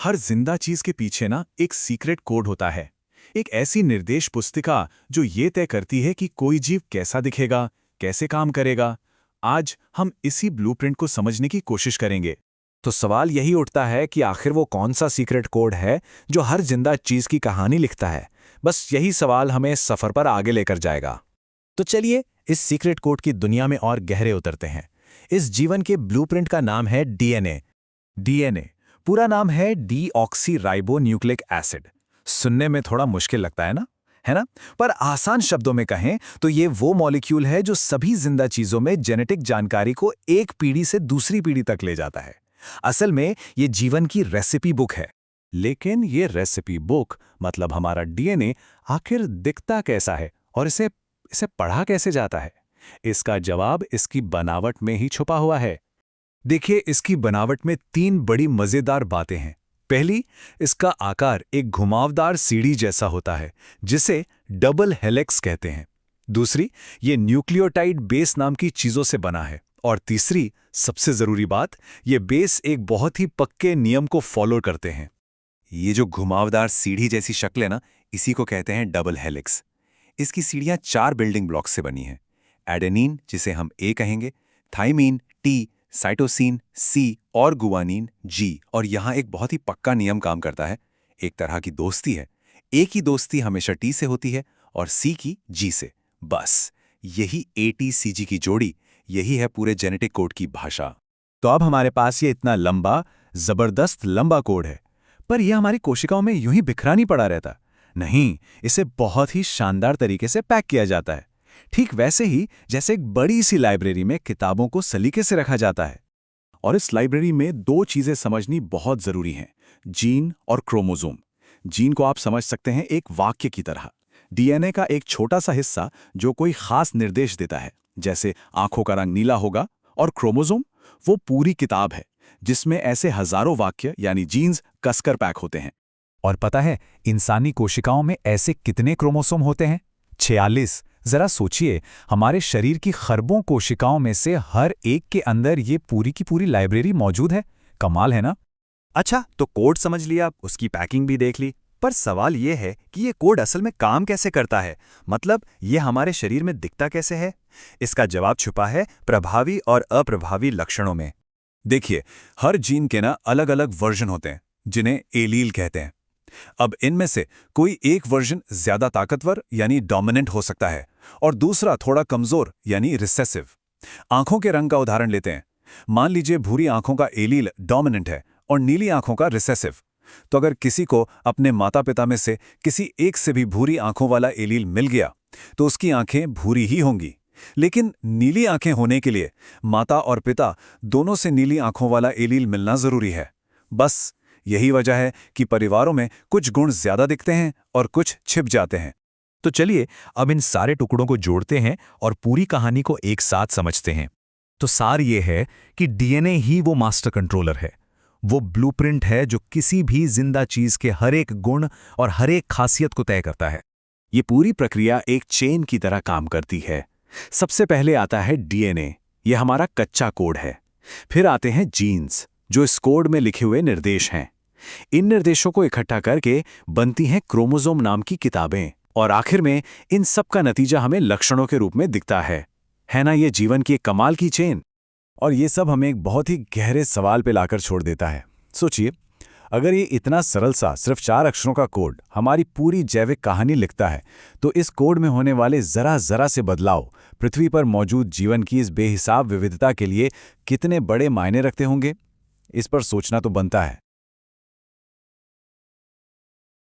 हर जिंदा चीज के पीछे ना एक सीक्रेट कोड होता है। एक ऐसी निर्देश पुस्तिका जो ये तय करती है कि कोई जीव कैसा दिखेगा, कैसे काम करेगा। आज हम इसी ब्लूप्रिंट को समझने की कोशिश करेंगे। तो सवाल यही उठता है कि आखिर वो कौन सा सीक्रेट कोड है जो हर जिंदा चीज की कहानी लिखता है। बस यही सवाल हमें इस सफर पर आगे लेकर जाएगा। तो चलिए इस सीक्रेट कोड की दुनिया में और गहरे उतरते हैं। इस जीवन के ब्लूप्रिंट का नाम है डीएनए। डीएनए पूरा नाम है डीऑक्सीराइबोन्यूक्लिक एसिड। सुनने में थोड़ा मुश्किल लगता है ना? पर आसान शब्दों में कहें तो ये वो मॉलिक्यूल है जो सभी जिंदा चीजों में जेनेटिक जानकारी को एक पीढ़ी से दूसरी पीढ़ी तक ले जाता है। असल में ये जीवन की रेसिपी बुक है। लेकिन ये रेसिपी बुक मतलब हमारा डीएनए आखिर दिखता कैसा है और इसे पढ़ा कैसे जाता है? इसका जवाब इसकी बनावट में ही छुपा हुआ है। देखिए, इसकी बनावट में 3 बड़ी मजेदार बातें हैं। पहली, इसका आकार एक घुमावदार सीढ़ी जैसा होता है जिसे डबल हेलिक्स कहते हैं। दूसरी, ये न्यूक्लियोटाइड बेस नाम की चीजों से बना है। और तीसरी, सबसे जरूरी बात, ये बेस एक बहुत ही पक्के नियम को फॉलो करते हैं। ये जो घुमावदार सीढ़ी जैसी शक्ल है ना, इसी को कहते हैं डबल हेलिक्स। इसकी सीढ़ियां 4 बिल्डिंग ब्लॉक्स से बनी हैं। एडेनिन, जिसे हम ए कहेंगे, थाइमीन टी, साइटोसिन सी और गुआनिन जी। और यहाँ एक बहुत ही पक्का नियम काम करता है। एक तरह की दोस्ती है। ए की दोस्ती हमेशा टी से होती है और सी की जी से। बस यही ATCG की जोड़ी, यही है पूरे जेनेटिक कोड की भाषा। तो अब हमारे पास ये इतना लंबा, जबरदस्त लंबा कोड है, पर यह हमारी कोशिकाओं में यूं ही बिखरा नहीं पड़ा रहता। नहीं, इसे बहुत ही शानदार तरीके से पैक किया जाता है। ठीक वैसे ही जैसे एक बड़ी सी लाइब्रेरी में किताबों को सलीके से रखा जाता है। और इस लाइब्रेरी में 2 चीजें समझनी बहुत जरूरी हैं, जीन और क्रोमोसोम। जीन को आप समझ सकते हैं एक वाक्य की तरह, डीएनए का एक छोटा सा हिस्सा जो कोई खास निर्देश देता है, जैसे आंखों का रंग नीला होगा। और क्रोमोसोम वो पूरी किताब है जिसमें ऐसे हजारों वाक्य यानी जीन्स कसकर पैक होते हैं। और पता है इंसानी कोशिकाओं में ऐसे कितने क्रोमोसोम होते हैं? 46। जरा सोचिए, हमारे शरीर की खरबों कोशिकाओं में से हर एक के अंदर ये पूरी की पूरी लाइब्रेरी मौजूद है। कमाल है ना? अच्छा, तो कोड समझ लिया, उसकी पैकिंग भी देख ली, पर सवाल ये है कि ये कोड असल में काम कैसे करता है? मतलब ये हमारे शरीर में दिखता कैसे है? इसका जवाब छुपा है प्रभावी और अप्रभावी लक्षणों में। देखिए, हर जीन के ना अलग अलग वर्जन होते हैं जिन्हें एलील कहते हैं। अब इनमें से कोई एक वर्जन ज्यादा ताकतवर यानी डोमिनेंट हो सकता है और दूसरा थोड़ा कमजोर यानी रिसेसिव। आंखों के रंग का उदाहरण लेते हैं। मान लीजिए भूरी आंखों का एलील डोमिनेंट है और नीली आंखों का रिसेसिव। तो अगर किसी को अपने माता पिता में से किसी एक से भी भूरी आंखों वाला एलील मिल गया तो उसकी आंखें भूरी ही होंगी। लेकिन नीली आंखें होने के लिए माता और पिता दोनों से नीली आंखों वाला एलील मिलना जरूरी है। बस यही वजह है कि परिवारों में कुछ गुण ज्यादा दिखते हैं और कुछ छिप जाते हैं। तो चलिए अब इन सारे टुकड़ों को जोड़ते हैं और पूरी कहानी को एक साथ समझते हैं। तो सार ये है कि डीएनए ही वो मास्टर कंट्रोलर है, वो ब्लूप्रिंट है जो किसी भी जिंदा चीज के हर एक गुण और हर एक खासियत को तय करता है। ये पूरी प्रक्रिया एक चेन की तरह काम करती है। सबसे पहले आता है डीएनए, यह हमारा कच्चा कोड है। फिर आते हैं जीन्स, जो इस कोड में लिखे हुए निर्देश हैं। इन निर्देशों को इकट्ठा करके बनती हैं क्रोमोसोम नाम की किताबें। और आखिर में इन सब का नतीजा हमें लक्षणों के रूप में दिखता है ना? ये जीवन की एक कमाल की चेन। और ये सब हमें एक बहुत ही गहरे सवाल पे लाकर छोड़ देता है। सोचिए, अगर ये इतना सरल सा सिर्फ 4 अक्षरों का कोड हमारी पूरी जैविक कहानी लिखता है, तो इस कोड में होने वाले जरा से बदलाव पृथ्वी पर मौजूद जीवन की इस बेहिसाब विविधता के लिए कितने बड़े मायने रखते होंगे? इस पर सोचना तो बनता है।